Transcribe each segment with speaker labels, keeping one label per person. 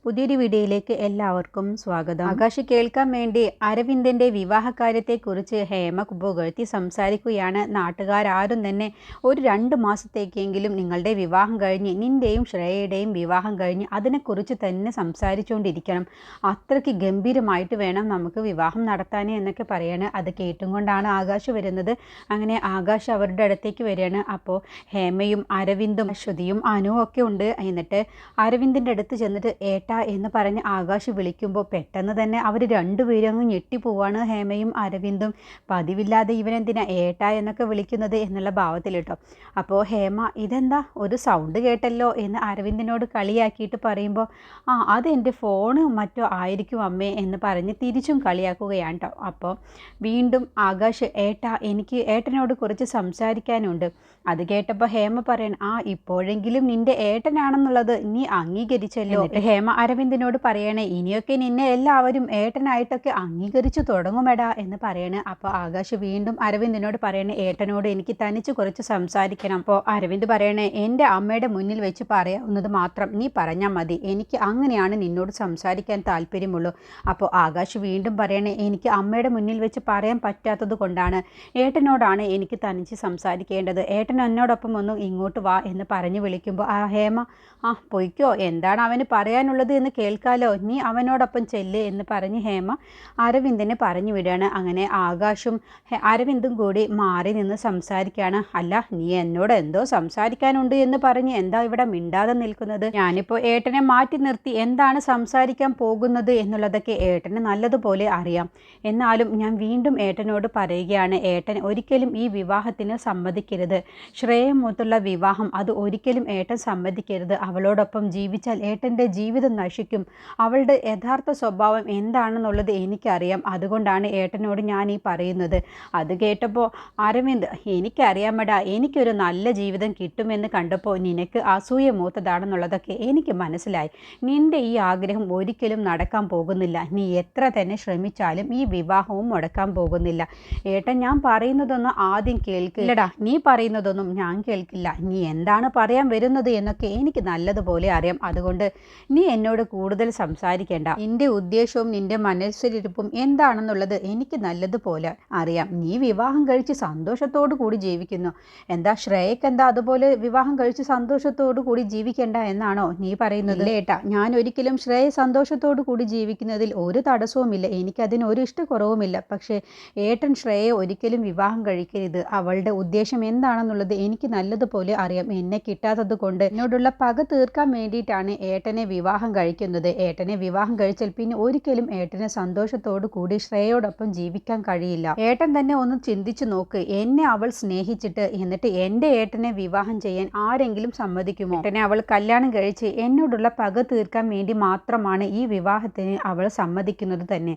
Speaker 1: പുതിയൊരു വീഡിയോയിലേക്ക് എല്ലാവർക്കും സ്വാഗതം. ആകാശ് കേൾക്കാൻ വേണ്ടി അരവിന്ദൻ്റെ വിവാഹകാര്യത്തെക്കുറിച്ച് ഹേമ പുകഴ്ത്തി സംസാരിക്കുകയാണ്. നാട്ടുകാരും തന്നെ ഒരു 2 മാസത്തേക്കെങ്കിലും നിങ്ങളുടെ വിവാഹം കഴിഞ്ഞ് നിൻ്റെയും ശ്രേയയുടെയും വിവാഹം കഴിഞ്ഞ് അതിനെക്കുറിച്ച് തന്നെ സംസാരിച്ചുകൊണ്ടിരിക്കണം. അത്രയ്ക്ക് ഗംഭീരമായിട്ട് വേണം നമുക്ക് വിവാഹം നടത്താൻ എന്നൊക്കെ പറയാണ്. അത് കേട്ടും കൊണ്ടാണ് ആകാശ് വരുന്നത്. അങ്ങനെ ആകാശ് അവരുടെ അടുത്തേക്ക് വരികയാണ്. അപ്പോൾ ഹേമയും അരവിന്ദും ശ്രുതിയും അനുവും ഒക്കെ ഉണ്ട്. എന്നിട്ട് അരവിന്ദിൻ്റെ അടുത്ത് ചെന്നിട്ട് ഏട്ടാ എന്ന് പറഞ്ഞ് ആകാശ് വിളിക്കുമ്പോൾ പെട്ടെന്ന് തന്നെ അവർ രണ്ടുപേരും അങ്ങ് ഞെട്ടിപ്പോവാണ്. ഹേമയും അരവിന്ദും പതിവില്ലാതെ ഇവനെന്തിനാ ഏട്ടാ എന്നൊക്കെ വിളിക്കുന്നത് എന്നുള്ള ഭാവത്തിൽ കേട്ടോ. അപ്പോൾ ഹേമ ഇതെന്താ ഒരു സൗണ്ട് കേട്ടല്ലോ എന്ന് അരവിന്ദിനോട് കളിയാക്കിയിട്ട് പറയുമ്പോൾ അതെൻ്റെ ഫോണ് മറ്റോ ആയിരിക്കും അമ്മേ എന്ന് പറഞ്ഞ് തിരിച്ചും കളിയാക്കുകയാണ് കേട്ടോ. അപ്പോൾ വീണ്ടും ആകാശ് ഏട്ടാ എനിക്ക് ഏട്ടനോട് കുറച്ച് സംസാരിക്കാനുണ്ട്. അത് കേട്ടപ്പോൾ ഹേമ പറയണം ഇപ്പോഴെങ്കിലും നിൻ്റെ ഏട്ടനാണെന്നുള്ളത് നീ അംഗീകരിച്ചല്ലോ. ഹേമ അരവിന്ദിനോട് പറയണേ ഇനിയൊക്കെ നിന്നെ എല്ലാവരും ഏട്ടനായിട്ടൊക്കെ അംഗീകരിച്ചു തുടങ്ങുമെടാ എന്ന് പറയണേ. അപ്പോൾ ആകാശ് വീണ്ടും അരവിന്ദിനോട് പറയണേ ഏട്ടനോട് എനിക്ക് തനിച്ച് കുറച്ച് സംസാരിക്കണം. അപ്പോൾ അരവിന്ദ് പറയണേ എൻ്റെ അമ്മയുടെ മുന്നിൽ വെച്ച് പറയാവുന്നത് മാത്രം നീ പറഞ്ഞാൽ മതി, എനിക്ക് അങ്ങനെയാണ് നിന്നോട് സംസാരിക്കാൻ താല്പര്യമുള്ളൂ. അപ്പോൾ ആകാശ് വീണ്ടും പറയണേ എനിക്ക് അമ്മയുടെ മുന്നിൽ വെച്ച് പറയാൻ പറ്റാത്തത് കൊണ്ടാണ്, ഏട്ടനോടാണ് എനിക്ക് തനിച്ച് സംസാരിക്കേണ്ടത്, ഏട്ടൻ എന്നോടൊപ്പം ഒന്നും ഇങ്ങോട്ട് വാ എന്ന് പറഞ്ഞ് വിളിക്കുമ്പോൾ ഹേമ പൊയ്ക്കോ, എന്താണ് അവന് പറയാനുള്ളത് എന്ന് കേൾക്കാലോ, നീ അവനോടൊപ്പം ചെല്ല് എന്ന് പറഞ്ഞ് ഹേമ അരവിന്ദിനെ പറഞ്ഞു വിടുകയാണ്. അങ്ങനെ ആകാശും അരവിന്ദും കൂടി മാറി നിന്ന് സംസാരിക്കുകയാണ്. അല്ല നീ എന്നോട് എന്തോ സംസാരിക്കാനുണ്ട് എന്ന് പറഞ്ഞ് എന്താ ഇവിടെ മിണ്ടാതെ നിൽക്കുന്നത്? ഞാനിപ്പോൾ ഏട്ടനെ മാറ്റി നിർത്തി എന്താണ് സംസാരിക്കാൻ പോകുന്നത് എന്നുള്ളതൊക്കെ ഏട്ടന് നല്ലതുപോലെ അറിയാം. എന്നാലും ഞാൻ വീണ്ടും ഏട്ടനോട് പറയുകയാണ്, ഏട്ടൻ ഒരിക്കലും ഈ വിവാഹത്തിന് സമ്മതിക്കരുത്. ശ്രേയമൊത്തുള്ള വിവാഹം അത് ഒരിക്കലും ഏട്ടൻ സമ്മതിക്കരുത്. അവളോടൊപ്പം ജീവിച്ചാൽ ഏട്ടൻ്റെ ജീവിതം നശിക്കും. അവളുടെ യഥാർത്ഥ സ്വഭാവം എന്താണെന്നുള്ളത് എനിക്കറിയാം. അതുകൊണ്ടാണ് ഏട്ടനോട് ഞാൻ ഈ പറയുന്നത്. അത് കേട്ടപ്പോൾ അരവിന്ദ് എനിക്കറിയാമടാ, എനിക്കൊരു നല്ല ജീവിതം കിട്ടുമെന്ന് കണ്ടപ്പോൾ നിനക്ക് അസൂയ മൂത്തതാണെന്നുള്ളതൊക്കെ എനിക്ക് മനസ്സിലായി. നിൻ്റെ ഈ ആഗ്രഹം ഒരിക്കലും നടക്കാൻ പോകുന്നില്ല. നീ എത്ര തന്നെ ശ്രമിച്ചാലും ഈ വിവാഹവും മുടക്കാൻ പോകുന്നില്ല. ഏട്ടൻ ഞാൻ പറയുന്നതൊന്നും ആദ്യം കേൾക്കില്ലടാ, നീ പറയുന്നതൊന്നും ഞാൻ കേൾക്കില്ല. നീ എന്താണ് പറയാൻ വരുന്നത് എന്നൊക്കെ എനിക്ക് നല്ലതുപോലെ അറിയാം. അതുകൊണ്ട് നീ എന്നോട് കൂടുതൽ സംസാരിക്കേണ്ട. നിന്റെ ഉദ്ദേശവും നിന്റെ മനസ്സിലിരിപ്പും എന്താണെന്നുള്ളത് എനിക്ക് നല്ലതുപോലെ അറിയാം. നീ വിവാഹം കഴിച്ച് സന്തോഷത്തോടു കൂടി ജീവിക്കുന്നു. എന്താ ശ്രേയക്ക് എന്താ അതുപോലെ വിവാഹം കഴിച്ച് സന്തോഷത്തോടു കൂടി ജീവിക്കേണ്ട എന്നാണോ നീ പറയുന്നത്? ഏട്ടാ, ഞാൻ ഒരിക്കലും ശ്രേയ സന്തോഷത്തോടു കൂടി ജീവിക്കുന്നതിൽ ഒരു തടസ്സവുമില്ല, എനിക്കതിന് ഒരു ഇഷ്ടക്കുറവുമില്ല. പക്ഷേ ഏട്ടൻ ശ്രേയ ഒരിക്കലും വിവാഹം കഴിക്കരുത്. അവളുടെ ഉദ്ദേശം എന്താണെന്നുള്ളത് എനിക്ക് നല്ലതുപോലെ അറിയാം. എന്നെ കിട്ടാത്തത് കൊണ്ട് എന്നോടുള്ള പക തീർക്കാൻ വേണ്ടിയിട്ടാണ് ഏട്ടനെ വിവാഹം കഴിക്കുന്നത്. ഏട്ടനെ വിവാഹം കഴിച്ചാൽ പിന്നെ ഒരിക്കലും ഏട്ടനെ സന്തോഷത്തോടു കൂടി ശ്രേയോടൊപ്പം ജീവിക്കാൻ കഴിയില്ല. ഏട്ടൻ തന്നെ ഒന്ന് ചിന്തിച്ചു നോക്ക്, എന്നെ അവൾ സ്നേഹിച്ചിട്ട് എന്നിട്ട് എൻ്റെ ഏട്ടനെ വിവാഹം ചെയ്യാൻ ആരെങ്കിലും സമ്മതിക്കുമോ? ഏട്ടനെ അവൾ കല്യാണം കഴിച്ച് എന്നോടുള്ള പക തീർക്കാൻ വേണ്ടി മാത്രമാണ് ഈ വിവാഹത്തിന് അവൾ സമ്മതിക്കുന്നത് തന്നെ.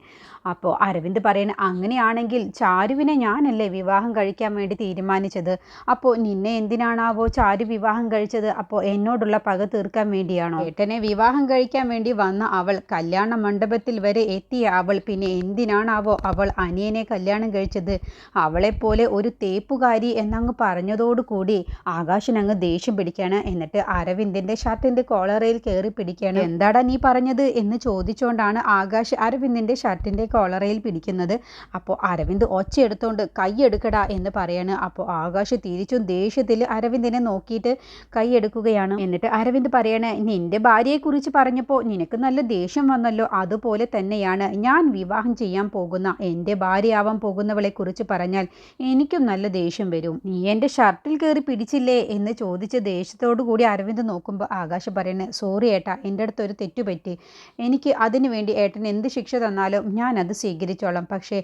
Speaker 1: അപ്പോൾ അരവിന്ദ് പറയുന്നത് അങ്ങനെയാണെങ്കിൽ ചാരുവിനെ ഞാനല്ലേ വിവാഹം കഴിക്കാൻ വേണ്ടി തീരുമാനിച്ചത്. അപ്പോൾ നിന്നെ എന്തിനാണാവോ ചാരു വിവാഹം കഴിച്ചത്? അപ്പോൾ എന്നോടുള്ള പക തീർക്കാൻ വേണ്ടിയാണോ? ഏട്ടനെ വിവാഹം കഴിക്കാൻ വേണ്ടി വന്ന അവൾ, കല്യാണ മണ്ഡപത്തിൽ വരെ എത്തിയ അവൾ, പിന്നെ എന്തിനാണാവോ അവൾ അനിയനെ കല്യാണം കഴിച്ചത്? അവളെപ്പോലെ ഒരു തേപ്പുകാരി എന്നങ്ങ് പറഞ്ഞതോടുകൂടി ആകാശിനങ്ങ് ദേഷ്യം പിടിക്കുകയാണ്. എന്നിട്ട് അരവിന്ദിൻ്റെ ഷർട്ടിൻ്റെ കോളറയിൽ കയറി പിടിക്കുകയാണ്. എന്താടാ നീ പറഞ്ഞത് എന്ന് ചോദിച്ചുകൊണ്ടാണ് ആകാശ് അരവിന്ദിൻ്റെ ഷർട്ടിൻ്റെ കോളറയിൽ പിടിക്കുന്നത്. അപ്പോൾ അരവിന്ദ് ഒച്ചയെടുത്തുകൊണ്ട് കൈയെടുക്കടാ എന്ന് പറയാണ്. അപ്പോൾ ആകാശ് തിരിച്ചും ദേഷ്യത്തിൽ അരവിന്ദിനെ നോക്കിയിട്ട് കൈയെടുക്കുകയാണ്. എന്നിട്ട് അരവിന്ദ് പറയണേ നിന്റെ ഭാര്യയെക്കുറിച്ച് പറഞ്ഞപ്പോൾ നിനക്ക് നല്ല ദേഷ്യം വന്നല്ലോ, അതുപോലെ തന്നെയാണ് ഞാൻ വിവാഹം ചെയ്യാൻ പോകുന്ന എൻ്റെ ഭാര്യയാവാൻ പോകുന്നവളെ കുറിച്ച് പറഞ്ഞാൽ എനിക്കും നല്ല ദേഷ്യം വരും. നീ എൻ്റെ ഷർട്ടിൽ കയറി പിടിച്ചില്ലേ എന്ന് ചോദിച്ച് ദേഷ്യത്തോടു കൂടി അരവിന്ദ് നോക്കുമ്പോൾ ആകാശ് പറയണേ സോറി ഏട്ടാ, എൻ്റെ അടുത്ത് ഒരു തെറ്റുപറ്റി. എനിക്ക് അതിനു വേണ്ടി ഏട്ടൻ എന്ത് ശിക്ഷ തന്നാലും ഞാൻ അത് സ്വീകരിച്ചോളാം. പക്ഷേ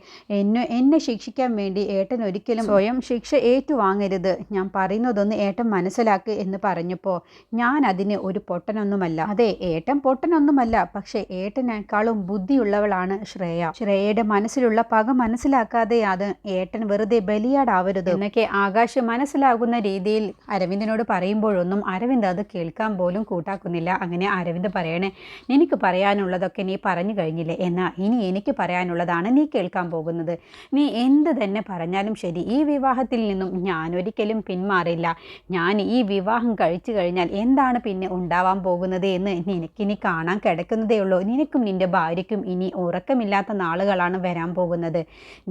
Speaker 1: എന്നെ ശിക്ഷിക്കാൻ വേണ്ടി ഏട്ടൻ ഒരിക്കലും സ്വയം ശിക്ഷ ഏറ്റുവാങ്ങരുത്. ഞാൻ പറയുന്നതൊന്ന് ഏട്ടൻ മനസ്സിലാക്ക് എന്ന് പറഞ്ഞപ്പോൾ ഞാൻ അതിന് ഒരു പൊട്ടനൊന്നുമല്ല. അതെ, ഏട്ടൻ പൊട്ടനൊന്നുമല്ല, പക്ഷേ ഏട്ടനേക്കാളും ബുദ്ധിയുള്ളവളാണ് ശ്രേയ. ശ്രേയയുടെ മനസ്സിലുള്ള പക മനസ്സിലാക്കാതെ അത് ഏട്ടൻ വെറുതെ ബലിയാടാവരുത് എന്നൊക്കെ ആകാശ് മനസ്സിലാകുന്ന രീതിയിൽ അരവിന്ദിനോട് പറയുമ്പോഴൊന്നും അരവിന്ദ് അത് കേൾക്കാൻ പോലും കൂട്ടാക്കുന്നില്ല. അങ്ങനെ അരവിന്ദ് പറയണേ നിനക്ക് പറയാനുള്ളതൊക്കെ നീ പറഞ്ഞു കഴിഞ്ഞില്ലേ, എന്നാൽ ഇനി എനിക്ക് പറയാനുള്ളതാണ് നീ കേൾക്കാൻ പോകുന്നത്. നീ എന്ത് തന്നെ പറഞ്ഞാലും ശരി, ഈ വിവാഹത്തിൽ നിന്നും ഞാനൊരിക്കലും പിന്മാറില്ല. ഞാൻ ഈ വിവാഹം കഴിച്ചു കഴിഞ്ഞാൽ എന്താണ് പിന്നെ ഉണ്ടാവാൻ പോകുന്നത് എന്ന് നിനക്കിനി ഇനി കാണാൻ കിടക്കുന്നതേ ഉള്ളൂ. നിനക്കും നിൻ്റെ ഭാര്യയ്ക്കും ഇനി ഉറക്കമില്ലാത്ത നാളുകളാണ് വരാൻ പോകുന്നത്.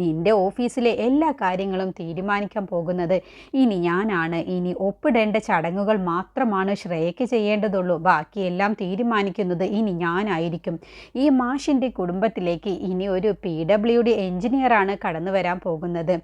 Speaker 1: നിൻ്റെ ഓഫീസിലെ എല്ലാ കാര്യങ്ങളും തീരുമാനിക്കാൻ പോകുന്നത് ഇനി ഞാനാണ്. ഇനി ഒപ്പിടേണ്ട ചടങ്ങുകൾ മാത്രമാണ് ശ്രേയയ്ക്ക് ചെയ്യേണ്ടതുള്ളൂ. ബാക്കിയെല്ലാം തീരുമാനിക്കുന്നത് ഇനി ഞാനായിരിക്കും. ഈ മാഷിൻ്റെ കുടുംബത്തിലേക്ക് ഇനി ഒരു PWD എഞ്ചിനീയറാണ് കടന്നു വരാൻ പോകുന്നത്.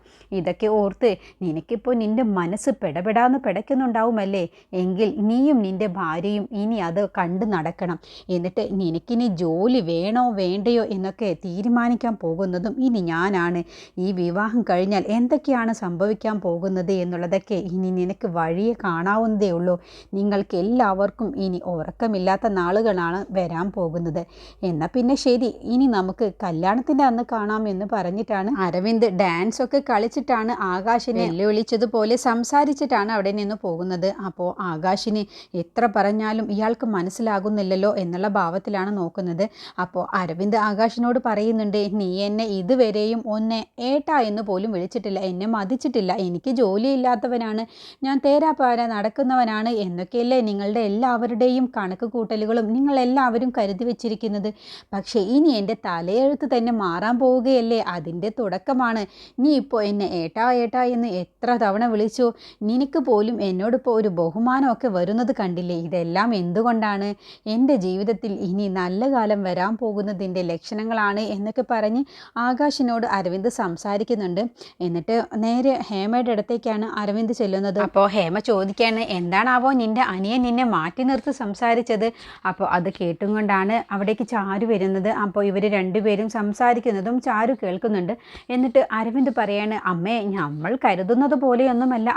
Speaker 1: ഇതൊക്കെ ഓർത്ത് നിനക്കിപ്പോൾ നിൻ്റെ മനസ്സ് പെടപെടാന്ന് പിടയ്ക്കുന്നുണ്ടാവുമല്ലേ? എങ്കിൽ നീയും നിൻ്റെ ഭാര്യയും ഇനി അത് കണ്ടു നടക്കണം. എന്നിട്ട് നിനക്കിനി ജോലി വേണോ വേണ്ടയോ എന്നൊക്കെ തീരുമാനിക്കാൻ പോകുന്നതും ഇനി ഞാനാണ്. ഈ വിവാഹം കഴിഞ്ഞാൽ എന്തൊക്കെയാണ് സംഭവിക്കാൻ പോകുന്നത് എന്നുള്ളതൊക്കെ ഇനി നിനക്ക് വഴിയെ കാണാവുന്നതേ ഉള്ളൂ. നിങ്ങൾക്ക് എല്ലാവർക്കും ഇനി ഉറക്കമില്ലാത്ത നാളുകളാണ് വരാൻ പോകുന്നത്. എന്നാൽ പിന്നെ ശരി, ഇനി നമുക്ക് കല്യാണത്തിൻ്റെ അന്ന് കാണാം എന്ന് പറഞ്ഞിട്ടാണ് അരവിന്ദ് ഡാൻസ് ഒക്കെ കളിച്ചിട്ടാണ് ആകാശിനെ വെല്ലുവിളിച്ചതുപോലെ സംസാരിച്ചിട്ടാണ് അവിടെ നിന്ന് പോകുന്നത്. അപ്പോൾ ആകാശിന് എത്ര പറഞ്ഞാലും ഇയാൾക്ക് മനസ്സിലാകുന്നില്ലല്ലോ എന്നുള്ള ഭാവത്തിലാണ് നോക്കുന്നത്. അപ്പോൾ അരവിന്ദ് ആകാശിനോട് പറയുന്നുണ്ട്, നീ എന്നെ ഇതുവരെയും ഒന്ന് ഏട്ടാ എന്ന് പോലും വിളിച്ചിട്ടില്ല, എന്നെ മതിച്ചിട്ടില്ല, എനിക്ക് ജോലിയില്ലാത്തവനാണ്, ഞാൻ തേരാപ്പാര നടക്കുന്നവനാണ് എന്നൊക്കെയല്ലേ നിങ്ങളുടെ എല്ലാവരുടെയും കണക്ക് കൂട്ടലുകളും നിങ്ങളെല്ലാവരും കരുതി വെച്ചിരിക്കുന്നത്. പക്ഷേ ഇനി എൻ്റെ തലയെഴുത്ത് തന്നെ മാറാൻ പോവുകയല്ലേ, അതിൻ്റെ തുടക്കമാണ്. നീ ഇപ്പോൾ എന്നെ ഏട്ടാ ഏട്ടാ എന്ന് എത്ര തവണ വിളിച്ചു. നിനക്ക് പോലും എന്നോടിപ്പോൾ ഒരു ബഹുമാനമൊക്കെ വരുന്നത് കണ്ടില്ലേ? ഇതെല്ലാം എന്തുകൊണ്ടാണ്? എൻ്റെ ജീവിതത്തിൽ ഇനി നല്ല കാലം വരാൻ പോകുന്നതിൻ്റെ ലക്ഷണങ്ങളാണ് എന്നൊക്കെ പറഞ്ഞ് ആകാശിനോട് അരവിന്ദ് സംസാരിക്കുന്നുണ്ട്. എന്നിട്ട് നേരെ ഹേമയുടെ അടുത്തേക്കാണ് അരവിന്ദ് ചെല്ലുന്നത്. അപ്പോൾ ഹേമ ചോദിക്കുകയാണ്, എന്താണാവോ നിൻ്റെ അനിയൻ നിന്നെ മാറ്റി നിർത്തി സംസാരിച്ചത്? അപ്പോൾ അത് കേട്ടും കൊണ്ടാണ് അവിടേക്ക് ചാരു വരുന്നത്. അപ്പോൾ ഇവർ രണ്ടുപേരും സംസാരിക്കുന്നതും ചാരു കേൾക്കുന്നുണ്ട്. എന്നിട്ട് അരവിന്ദ് പറയാണ്, അമ്മേ, നമ്മൾ കരുതുന്നത് പോലെയൊന്നുമല്ല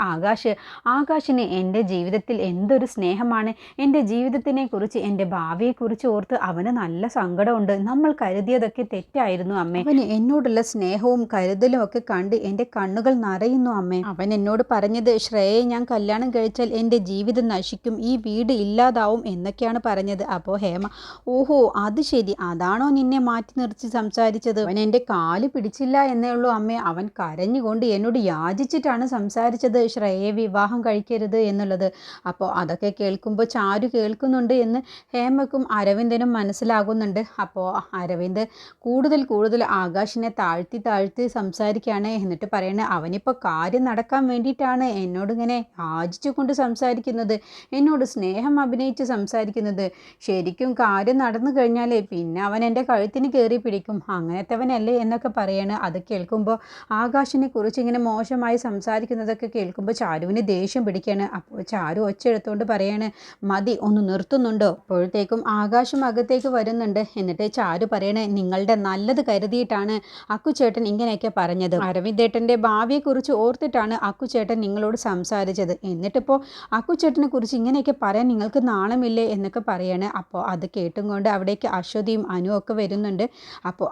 Speaker 1: ആകാശിന് എൻ്റെ ജീവിതത്തിൽ എന്തൊരു സ്നേഹമാണ്. എൻ്റെ ജീവിതത്തിനെ കുറിച്ച്, എൻ്റെ ഭാവിയെക്കുറിച്ച് ഓർത്ത് അവന് നല്ല സങ്കടമുണ്ട്. നമ്മൾ കരുതിയതൊക്കെ തെറ്റായിരുന്നു അമ്മേ. അവന് എന്നോടുള്ള സ്നേഹവും കരുതലും ഒക്കെ കണ്ട് എൻ്റെ കണ്ണുകൾ നിറയുന്നു അമ്മേ. അവൻ എന്നോട് പറഞ്ഞത് ശ്രേയയെ ഞാൻ കല്യാണം കഴിച്ചാൽ എൻ്റെ ജീവിതം നശിക്കും, ഈ വീട് ഇല്ലാതാവും എന്നൊക്കെയാണ് പറഞ്ഞത്. അപ്പോൾ ഹേമ, ഓഹോ അത് ശരി, അതാണോ നിന്നെ മാറ്റി നിർത്തി സംസാരിച്ചത്? അവൻ എൻ്റെ കാല് പിടിച്ചില്ല എന്നേ ഉള്ളൂ അമ്മേ. അവൻ കരഞ്ഞുകൊണ്ട് എന്നോട് യാചിച്ചിട്ടാണ് സംസാരിച്ചത് ശ്രേയയെ വിവാഹം കഴിക്കരുത് എന്നുള്ളത്. അപ്പോൾ അതൊക്കെ കേൾക്കുമ്പോൾ ചാരു കേൾക്കുന്നുണ്ട് എന്ന് ഹേമക്കും അരവിന്ദനും മനസ്സിലാകുന്നുണ്ട്. അപ്പോൾ അരവിന്ദ് കൂടുതൽ ആകാശിനെ താഴ്ത്തി സംസാരിക്കുകയാണ്. എന്നിട്ട് പറയണേ, അവനിപ്പോൾ കാര്യം നടക്കാൻ വേണ്ടിയിട്ടാണ് എന്നോടിങ്ങനെ യാചിച്ചുകൊണ്ട് സംസാരിക്കുന്നത്, എന്നോട് സ്നേഹം അഭിനയിച്ച് സംസാരിക്കുന്നത്. ശരിക്കും കാര്യം നടന്നു കഴിഞ്ഞാലേ പിന്നെ അവൻ എൻ്റെ കഴുത്തിന് കയറി പിടിക്കും, അങ്ങനത്തെവനല്ലേ എന്നൊക്കെ പറയാണ്. അത് കേൾക്കുമ്പോൾ ആകാശിനെ കുറിച്ച് ഇങ്ങനെ മോശമായി സംസാരിക്കുന്നതൊക്കെ കേൾക്കുമ്പോൾ ചാരുവിന് ദേഷ്യം പിടിക്കുകയാണ്. അപ്പോൾ ചാരു ഒച്ചെടുത്തുകൊണ്ട് പറയാണ്, മതി, ഒന്ന് നിർത്തുന്നുണ്ടോ? അപ്പോഴത്തേക്കും ആകാശം അകത്തേക്ക് വരുന്നുണ്ട്. എന്നിട്ട് ചാരു പറയണേ, നിങ്ങളുടെ നല്ലത് കരുതിയിട്ടാണ് അക്കുചേട്ടൻ ഇങ്ങനെയൊക്കെ പറഞ്ഞത്. അരവിന്ദേട്ടൻ്റെ ഭാവിയെക്കുറിച്ച് ഓർത്തിട്ടാണ് അക്കുചേട്ടൻ നിങ്ങളോട് സംസാരിച്ചത്. എന്നിട്ടിപ്പോൾ അക്കുചേട്ടനെ കുറിച്ച് ഇങ്ങനെയൊക്കെ പറയാൻ നിങ്ങൾക്ക് നാണമില്ലേ എന്നൊക്കെ പറയാണ്. അപ്പോൾ അത് കേട്ടും കൊണ്ട് അവിടേക്ക് അശ്വതിയും അനുവും ഒക്കെ വരുന്നുണ്ട്. അപ്പോൾ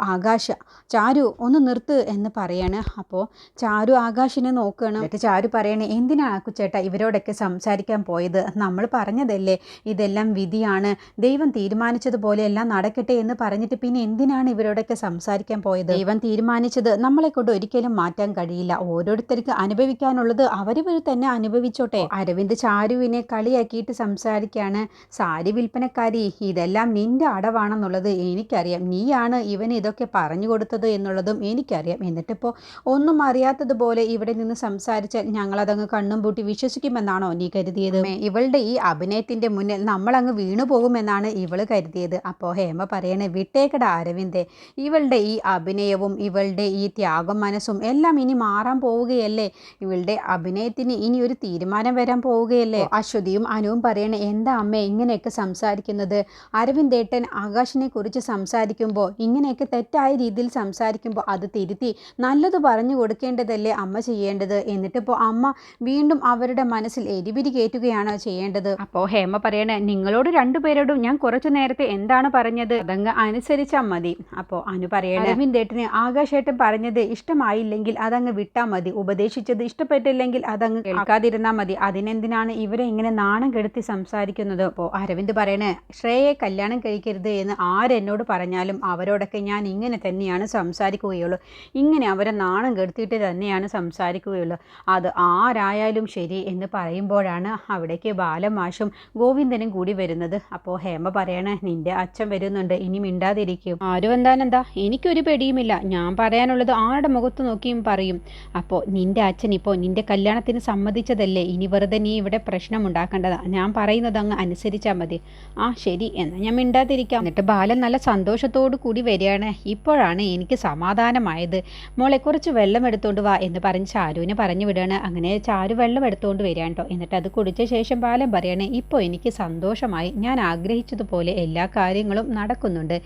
Speaker 1: ചാരു ഒന്ന് നിർത്ത് എന്ന് പറയാണ്. അപ്പോൾ ചാരു ആകാശിനെ നോക്കുകയാണ്. എന്നിട്ട് ചാരു പറയണേ, എന്തിനാണ് അക്കുച്ചേട്ടാ ഇവരോടൊക്കെ സംസാരിക്കാൻ പോയത്? നമ്മൾ പറഞ്ഞതല്ലേ ഇതെല്ലാം വിധിയാണ്, ദൈവം തീരുമാനിച്ചതുപോലെ എല്ലാം നടക്കട്ടെ എന്ന് പറഞ്ഞിട്ട് പിന്നെ എന്തിനാണ് ഇവരോടൊക്കെ സംസാരിക്കാൻ പോയത്? ദൈവം തീരുമാനിച്ചത് നമ്മളെ കൊണ്ട് ഒരിക്കലും മാറ്റാൻ കഴിയില്ല, ഓരോരുത്തർക്ക് അനുഭവിക്കാനുള്ളത് അവരിവർ തന്നെ അനുഭവിച്ചോട്ടെ. അരവിന്ദ് ചാരുവിനെ കളിയാക്കിയിട്ട് സംസാരിക്കുകയാണ്. സാരി വിൽപ്പനക്കാരി, ഇതെല്ലാം നിന്റെ അടവാണെന്നുള്ളത് എനിക്കറിയാം, നീയാണ് ഇവന് ഇതൊക്കെ പറഞ്ഞു കൊടുത്തത് എന്നുള്ളതും എനിക്കറിയാം. എന്നിട്ടിപ്പോൾ ഒന്നും അറിയാത്തതുപോലെ ഇവിടെ നിന്ന് സംസാരിച്ചാൽ ഞങ്ങളതങ്ങ് കണ്ണും പൂട്ടി വിശ്വസിക്കുമെന്നാണോ നീ കരുതിയത്? ഇവളുടെ ഈ അഭിനയത്തിൻ്റെ മുന്നിൽ നമ്മളങ്ങ് വീണു പോകുമെന്നാണ് ഇവള് കരുതിയത്. അപ്പോൾ ഹേമ പറയണേ, വിട്ടേക്കട അരവിന്ദേ, ഇവളുടെ ഈ അഭിനയവും ഇവളുടെ ഈ ത്യാഗം മനസ്സും എല്ലാം ഇനി മാറാൻ പോവുകയല്ലേ, ഇവളുടെ അഭിനയത്തിന് ഇനി ഒരു തീരുമാനം വരാൻ പോവുകയല്ലേ. അശ്വതിയും അനുവും പറയണേ, എന്താ അമ്മേ ഇങ്ങനെയൊക്കെ സംസാരിക്കുന്നത്? അരവിന്ദേട്ടൻ ആകാശിനെ കുറിച്ച് സംസാരിക്കുമ്പോൾ, ഇങ്ങനെയൊക്കെ തെറ്റായ രീതിയിൽ സംസാരിക്കുമ്പോൾ അത് തിരുത്തി നല്ലത് പറഞ്ഞു കൊടുക്കേണ്ടതല്ലേ അമ്മ ചെയ്യേണ്ടത്? എന്നിട്ടിപ്പോൾ അമ്മ വീണ്ടും അവരുടെ മനസ്സിൽ എരിപിരി കയറ്റുകയാണോ ചെയ്യേണ്ടത്? അപ്പോൾ ഹേമ പറയണേ, നിങ്ങളോട് രണ്ടുപേരോടും ഞാൻ കുറച്ചു നേരത്തെ എന്താണ് പറഞ്ഞത്, അതങ്ങ് അനുസരിച്ചാൽ മതി. അപ്പോൾ അനു പറയണേ, അരവിന്ദേട്ടന് ആകാശേട്ടൻ പറഞ്ഞത് ഇഷ്ടമായില്ലെങ്കിൽ അതങ്ങ് വിട്ടാൽ മതി, ഉപദേശിച്ചത് ഇഷ്ടപ്പെട്ടില്ലെങ്കിൽ അതങ്ങ് കേൾക്കാതിരുന്നാൽ മതി, അതിനെന്തിനാണ് ഇവരെ ഇങ്ങനെ നാണം കെടുത്തി സംസാരിക്കുന്നത്? അപ്പോൾ അരവിന്ദ് പറയണേ, ശ്രേയയെ കല്യാണം കഴിക്കരുത് എന്ന് ആരെന്നോട് പറഞ്ഞാലും അവരോടൊക്കെ ഞാൻ ഇങ്ങനെ തന്നെയാണ് സംസാരിക്കുകയുള്ളൂ, ഇങ്ങനെ അവരെ നാണം കെടുത്തിയിട്ട് തന്നെയാണ് സംസാരിക്കുകയുള്ളൂ, അത് ആരായാലും ശരി എന്ന് പറയുമ്പോഴാണ് അവിടേക്ക് ബാലമാഷും ഗോവിന്ദനും കൂടി വരുന്നത്. അപ്പോൾ ഹേമ ഹേമ പറയണേ നിന്റെ അച്ഛൻ വരുന്നുണ്ട്, ഇനി മിണ്ടാതിരിക്കും. ആരും എന്താ എനിക്കൊരു പേടിയുമില്ല, ഞാൻ പറയാനുള്ളത് ആരുടെ മുഖത്ത് നോക്കിയും പറയും. അപ്പോൾ നിന്റെ അച്ഛൻ ഇപ്പോൾ നിന്റെ കല്യാണത്തിന് സമ്മതിച്ചതല്ലേ, ഇനി വെറുതെ നീ ഇവിടെ പ്രശ്നം ഉണ്ടാക്കേണ്ടതാ, ഞാൻ പറയുന്നത് അങ്ങ് അനുസരിച്ചാൽ മതി. ആ ശരി, എന്നാൽ ഞാൻ മിണ്ടാതിരിക്കാം. എന്നിട്ട് ബാലൻ നല്ല സന്തോഷത്തോടു കൂടി വരികയാണ്. ഇപ്പോഴാണ് എനിക്ക് സമാധാനമായത്, മോളെ കുറച്ച് വെള്ളം എടുത്തുകൊണ്ട് വാ എന്ന് പറഞ്ഞ് ചാരുവിനെ പറഞ്ഞു വിടുകയാണ്. അങ്ങനെ ചാരു വെള്ളം എടുത്തുകൊണ്ട് വരികയാണ് കേട്ടോ. എന്നിട്ട് അത് കുടിച്ച ശേഷം ബാലൻ പറയാണ്, ഇപ്പോൾ എനിക്ക് സന്തോഷമായി, ഞാൻ ആഗ്രഹിച്ചതുപോലെ എല്ലാ കാര്യങ്ങളും നടക്കുന്നുണ്ട്.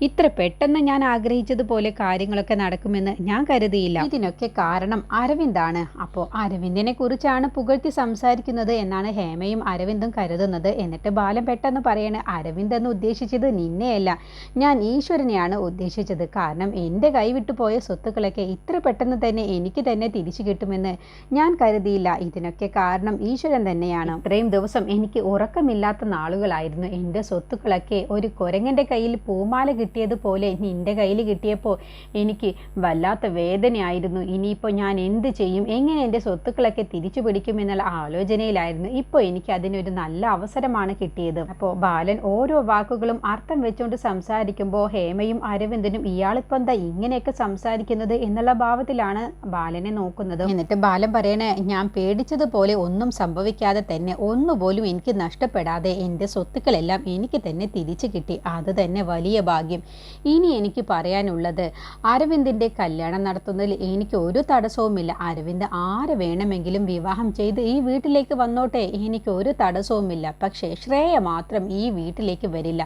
Speaker 1: ഇത്ര പെട്ടെന്ന് ഞാൻ ആഗ്രഹിച്ചതുപോലെ കാര്യങ്ങളൊക്കെ നടക്കുമെന്ന് ഞാൻ കരുതിയില്ല. ഇതിനൊക്കെ കാരണം അരവിന്ദാണ്. അപ്പോൾ അരവിന്ദിനെ കുറിച്ചാണ് പുകഴ്ത്തി സംസാരിക്കുന്നത് എന്നാണ് ഹേമയും അരവിന്ദും കരുതുന്നത്. എന്നിട്ട് ബാലൻ പെട്ടെന്ന് പറയാണ്, അരവിന്ദ് എന്ന് ഉദ്ദേശിച്ചത് നിന്നെയല്ല, ഞാൻ ഈശ്വരനെയാണ് ഉദ്ദേശിച്ചത്. കാരണം എൻ്റെ കൈവിട്ടു പോയ സ്വത്തുക്കളൊക്കെ ഇത്ര പെട്ടെന്ന് തന്നെ എനിക്ക് തന്നെ തിരിച്ചു കിട്ടുമെന്ന് ഞാൻ കരുതിയില്ല. ഇതിനൊക്കെ കാരണം ഈശ്വരൻ തന്നെയാണ്. ഇത്രയും ദിവസം എനിക്ക് ഉറക്കമില്ലാത്ത നാളുകളായിരുന്നു. എൻ്റെ സ്വത്തുക്കളൊക്കെ ഒരു കുരങ്ങൻ്റെ കയ്യിൽ പൂമാല കിട്ടിയതുപോലെ നിൻ്റെ കയ്യിൽ കിട്ടിയപ്പോൾ എനിക്ക് വല്ലാത്ത വേദനയായിരുന്നു. ഇനിയിപ്പോൾ ഞാൻ എന്ത് ചെയ്യും, എങ്ങനെ എൻ്റെ സ്വത്തുക്കളൊക്കെ തിരിച്ചു പിടിക്കുമെന്നുള്ള ആലോചനയിലായിരുന്നു. ഇപ്പോൾ എനിക്ക് അതിനൊരു നല്ല അവസരമാണ് കിട്ടിയത്. അപ്പോൾ ബാലൻ ഓരോ വാക്കുകളും അർത്ഥം വെച്ചുകൊണ്ട് സംസാരിക്കുമ്പോൾ ഹേമയും അരവിന്ദനും ഇയാളിപ്പോൾ എന്താ ഇങ്ങനെയൊക്കെ സംസാരിക്കുന്നത് എന്നുള്ള ഭാവത്തിലാണ് ബാലനെ നോക്കുന്നത്. എന്നിട്ട് ബാലൻ പറയണേ, ഞാൻ പേടിച്ചതുപോലെ ഒന്നും സംഭവിക്കാതെ തന്നെ ഒന്നുപോലും എനിക്ക് നഷ്ടപ്പെടാതെ എൻ്റെ സ്വത്തുക്കളെല്ലാം എനിക്ക് തന്നെ തിരിച്ചു കിട്ടി. അത് തന്നെ വലിയ ഭാഗ്യം. ഇനി എനിക്ക് പറയാനുള്ളത്, അരവിന്ദിൻ്റെ കല്യാണം നടത്തുന്നതിൽ എനിക്ക് ഒരു തടസ്സവുമില്ല. അരവിന്ദ് ആരെ വേണമെങ്കിലും വിവാഹം ചെയ്ത് ഈ വീട്ടിലേക്ക് വന്നോട്ടെ, എനിക്ക് ഒരു തടസ്സവുമില്ല. പക്ഷേ ശ്രേയ മാത്രം ഈ വീട്ടിലേക്ക് വരില്ല.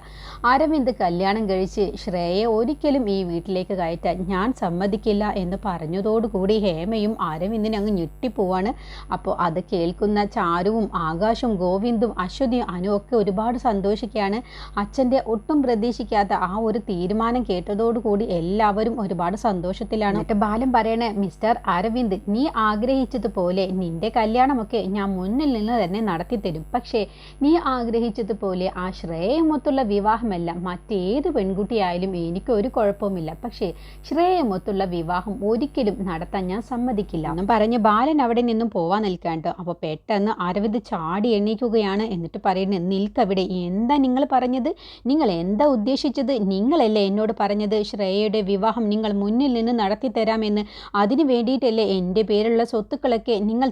Speaker 1: അരവിന്ദ് കല്യാണം കഴിച്ച് ശ്രേയയെ ഒരിക്കലും ഈ വീട്ടിലേക്ക് കയറ്റാൻ ഞാൻ സമ്മതിക്കില്ല എന്ന് പറഞ്ഞതോടുകൂടി ഹേമയും അരവിന്ദിനെ അങ്ങ് ഞെട്ടിപ്പോവാണ്. അപ്പോൾ അത് കേൾക്കുന്ന ചാരുവും ആകാശും ഗോവിന്ദും അശ്വതിയും അനു ഒക്കെ ഒരുപാട് സന്തോഷിക്കുകയാണ്. അച്ഛൻ്റെ ഒട്ടും പ്രതീക്ഷിക്കാത്ത ആ ഒരു തീരുമാനം കേട്ടതോടുകൂടി എല്ലാവരും ഒരുപാട് സന്തോഷത്തിലാണ്. എന്നിട്ട് ബാലൻ പറയണേ, മിസ്റ്റർ അരവിന്ദ്, നീ ആഗ്രഹിച്ചതുപോലെ നിന്റെ കല്യാണമൊക്കെ ഞാൻ മുന്നിൽ നിന്ന് തന്നെ നടത്തിത്തരും. പക്ഷേ നീ ആഗ്രഹിച്ചതുപോലെ ആ ശ്രേയമൊത്തുള്ള വിവാഹമല്ല, മറ്റേത് പെൺകുട്ടിയായാലും എനിക്കൊരു കുഴപ്പവുമില്ല. പക്ഷേ ശ്രേയമൊത്തുള്ള വിവാഹം ഒരിക്കലും നടത്താൻ ഞാൻ സമ്മതിക്കില്ല എന്നും പറഞ്ഞ് ബാലൻ അവിടെ നിന്നും പോവാൻ നിൽക്കാണ്ട്. അപ്പോൾ പെട്ടെന്ന് അരവിന്ദ് ചാടി എണീക്കുകയാണ്. എന്നിട്ട് പറയുന്നത്, നിൽക്കവിടെ, എന്താ നിങ്ങൾ പറഞ്ഞത്, നിങ്ങൾ എന്താ ഉദ്ദേശിച്ചത്? നിങ്ങളല്ലേ എന്നോട് പറഞ്ഞത് ശ്രേയയുടെ വിവാഹം നിങ്ങൾ മുന്നിൽ നിന്ന് നടത്തി തരാമെന്ന്? അതിന് വേണ്ടിയിട്ടല്ലേ എൻ്റെ പേരുള്ള സ്വത്തുക്കളൊക്കെ നിങ്ങൾ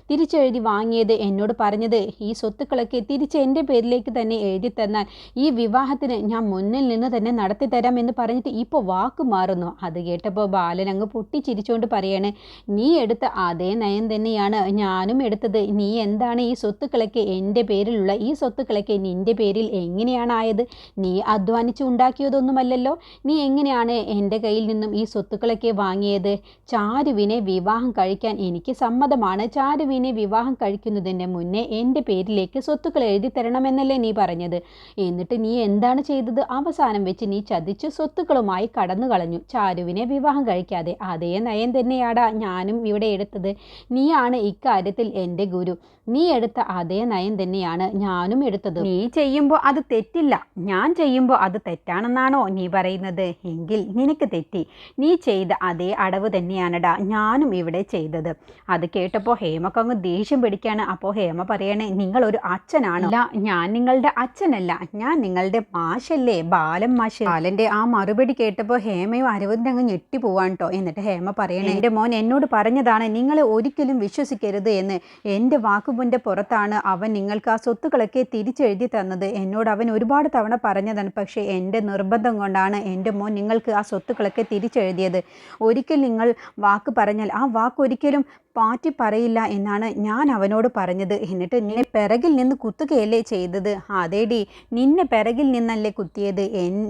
Speaker 1: തിരിച്ചെഴുതി വാങ്ങിയത്? എന്നോട് പറഞ്ഞത് ഈ സ്വത്തുക്കളൊക്കെ തിരിച്ച് എൻ്റെ പേരിലേക്ക് തന്നെ എഴുതി തന്നാൽ ഈ വിവാഹത്തിന് ഞാൻ മുന്നിൽ നിന്ന് തന്നെ നടത്തി തരാം എന്ന് പറഞ്ഞിട്ട് ഇപ്പോൾ വാക്ക് മാറുന്നു. അത് കേട്ടപ്പോൾ ബാലൻ അങ്ങ് പൊട്ടിച്ചിരിച്ചുകൊണ്ട് പറയാണ്, നീ എടുത്ത അതേ നയം തന്നെയാണ് ഞാനും എടുത്തത്. നീ എന്താണ് ഈ സ്വത്തുക്കളൊക്കെ എൻ്റെ പേരിലുള്ള ഈ സ്വത്തുക്കളൊക്കെ നിൻ്റെ പേരിൽ എങ്ങനെയാണ് ആയത്? നീ അധ്വാനിച്ച് ഉണ്ടാക്കിയതൊന്നുമല്ലല്ലോ. നീ എങ്ങനെയാണ് എൻ്റെ കയ്യിൽ നിന്നും ഈ സ്വത്തുക്കളൊക്കെ വാങ്ങിയത്? ചാരുവിനെ വിവാഹം കഴിക്കാൻ എനിക്ക് സമ്മതമാണ്. ചാരുവിനെ വിവാഹം കഴിക്കുന്നതിന് മുന്നേ എൻ്റെ പേരിലേക്ക് സ്വത്തുക്കൾ എഴുതി തരണമെന്നല്ലേ നീ പറഞ്ഞത്? എന്നിട്ട് നീ എന്താണ് ചെയ്തത്? അവസാനം വെച്ച് നീ ചതിച്ച് സ്വത്തുക്കളുമായി കടന്നു കളഞ്ഞു. ചാരുവിനെ വിവാഹം കഴിക്കാതെ അതേ നയം തന്നെയാടാ ഞാനും ഇവിടെ എടുത്തത്. നീയാണ് ഇക്കാര്യത്തിൽ എൻ്റെ ഗുരു. നീ എടുത്ത അതേ നയം തന്നെയാണ് ഞാനും എടുത്തത്. നീ ചെയ്യുമ്പോൾ അത് തെറ്റില്ല, ഞാൻ ചെയ്യുമ്പോൾ അത് തെറ്റാണെന്നാണോ നീ പറയുന്നത്? എങ്കിൽ നിനക്ക് തെറ്റി. നീ ചെയ്ത അതേ അടവ് തന്നെയാണടാ ഞാനും ഇവിടെ ചെയ്തത്. അത് കേട്ടപ്പോൾ ഹേമക്ക് അങ്ങ് ദേഷ്യം പിടിക്കുകയാണ്. അപ്പോൾ ഹേമ പറയണേ, നിങ്ങളൊരു അച്ഛനാണോ? അല്ല, ഞാൻ നിങ്ങളുടെ അച്ഛനല്ല, ഞാൻ നിങ്ങളുടെ മാഷല്ലേ, ബാലൻ മാഷ്. ബാലൻ്റെ ആ മറുപടി കേട്ടപ്പോൾ ഹേമയും അരവിന്ദ് അങ്ങ് ഞെട്ടിപ്പോവാൻ കേട്ടോ. എന്നിട്ട് ഹേമ പറയണേ, എൻ്റെ മോൻ എന്നോട് പറഞ്ഞതാണ് നിങ്ങളെ ഒരിക്കലും വിശ്വസിക്കരുത് എന്ന്. എൻ്റെ വാക്കുമുൻ്റെ പുറത്താണ് അവൻ നിങ്ങൾക്ക് ആ സ്വത്തുക്കളൊക്കെ തിരിച്ചെഴുതി തന്നത്. എന്നോട് അവൻ ഒരുപാട് തവണ പറഞ്ഞതാണ്. പക്ഷേ എൻ്റെ നിർബന്ധം കൊണ്ടാണ് എൻ്റെ മോൻ നിങ്ങൾക്ക് ആ സ്വത്തുക്കളൊക്കെ തിരിച്ചെഴുതിയത്. ഒരിക്കൽ നിങ്ങൾ വാക്ക് പറഞ്ഞാൽ ആ വാക്ക് ഒരിക്കലും പാറ്റി പറയില്ല എന്നാണ് ഞാൻ അവനോട് പറഞ്ഞത്. എന്നിട്ട് നിന്നെ പിറകിൽ നിന്ന് കുത്തുകയല്ലേ ചെയ്തത്? അതേടി, നിന്നെ പിറകിൽ നിന്നല്ലേ കുത്തിയത്.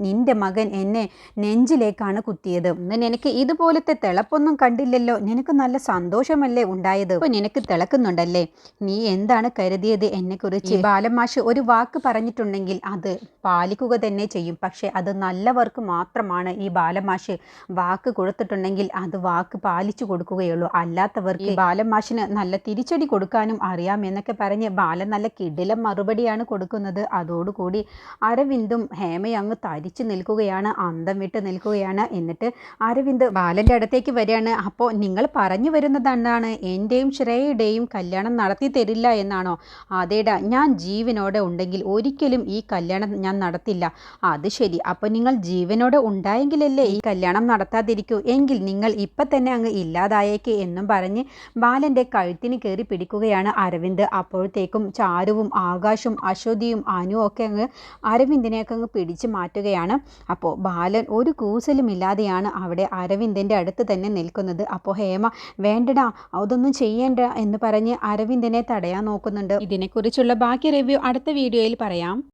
Speaker 1: നിന്റെ മകൻ എന്നെ നെഞ്ചിലേക്കാണ് കുത്തിയത്. നിനക്ക് ഇതുപോലത്തെ തിളപ്പൊന്നും കണ്ടില്ലല്ലോ. നിനക്ക് നല്ല സന്തോഷമല്ലേ ഉണ്ടായത്? ഇപ്പോൾ നിനക്ക് തിളക്കുന്നുണ്ടല്ലേ? നീ എന്താണ് കരുതിയത് എന്നെക്കുറിച്ച്? ബാലൻ മാഷ് ഒരു വാക്ക് പറഞ്ഞിട്ടുണ്ടെങ്കിൽ അത് പാലിക്കുക തന്നെ ചെയ്യും. പക്ഷേ അത് നല്ലവർക്ക് മാത്രമാണ് ഈ ബാലൻ മാഷ് വാക്ക് കൊടുത്തിട്ടുണ്ടെങ്കിൽ അത് വാക്ക് പാലിച്ചു കൊടുക്കുകയുള്ളൂ. അല്ലാത്തവർക്ക് ബാലൻ മാഷിന് നല്ല തിരിച്ചടി കൊടുക്കാനും അറിയാം എന്നൊക്കെ പറഞ്ഞ് ബാലൻ നല്ല കിടിലം മറുപടിയാണ് കൊടുക്കുന്നത്. അതോടുകൂടി അരവിന്ദും ഹേമയും അങ്ങ് തരിച്ചു നിൽക്കുകയാണ്, അന്തം വിട്ട് നിൽക്കുകയാണ്. എന്നിട്ട് അരവിന്ദ് ബാലൻ്റെ അടുത്തേക്ക് വരികയാണ്. അപ്പോൾ നിങ്ങൾ പറഞ്ഞു വരുന്നത് എന്താണ്? എൻ്റെയും ശ്രേയയുടെയും കല്യാണം നടത്തി തരില്ല എന്നാണോ? അതേടാ, ഞാൻ ജീവനോടെ ഉണ്ടെങ്കിൽ ഒരിക്കലും ഈ കല്യാണം ഞാൻ നടത്തില്ല. അത് ശരി, അപ്പോൾ നിങ്ങൾ ജീവനോടെ ഉണ്ടായെങ്കിലല്ലേ ഈ കല്യാണം നടത്താതിരിക്കൂ? എങ്കിൽ നിങ്ങൾ ഇപ്പം തന്നെ അങ്ങ് ഇല്ലാതായേക്ക് എന്നും പറഞ്ഞ് ബാലൻ്റെ കഴുത്തിന് കയറി പിടിക്കുകയാണ് അരവിന്ദ്. അപ്പോഴത്തേക്കും ചാരുവും ആകാശും അശ്വതിയും അനുവും ഒക്കെ അങ്ങ് അരവിന്ദിനെയൊക്കെ അങ്ങ് പിടിച്ചു മാറ്റുകയാണ്. അപ്പോൾ ബാലൻ ഒരു കൂസലുമില്ലാതെയാണ് അവിടെ അരവിന്ദിൻ്റെ അടുത്ത് തന്നെ നിൽക്കുന്നത്. അപ്പോൾ ഹേമ വേണ്ടടാ, അതൊന്നും ചെയ്യേണ്ട എന്ന് പറഞ്ഞ് അരവിന്ദിനെ തടയാൻ നോക്കുന്നുണ്ട്. ഇതിനെക്കുറിച്ചുള്ള ബാക്കി റിവ്യൂ അടുത്ത വീഡിയോയിൽ പറയാം.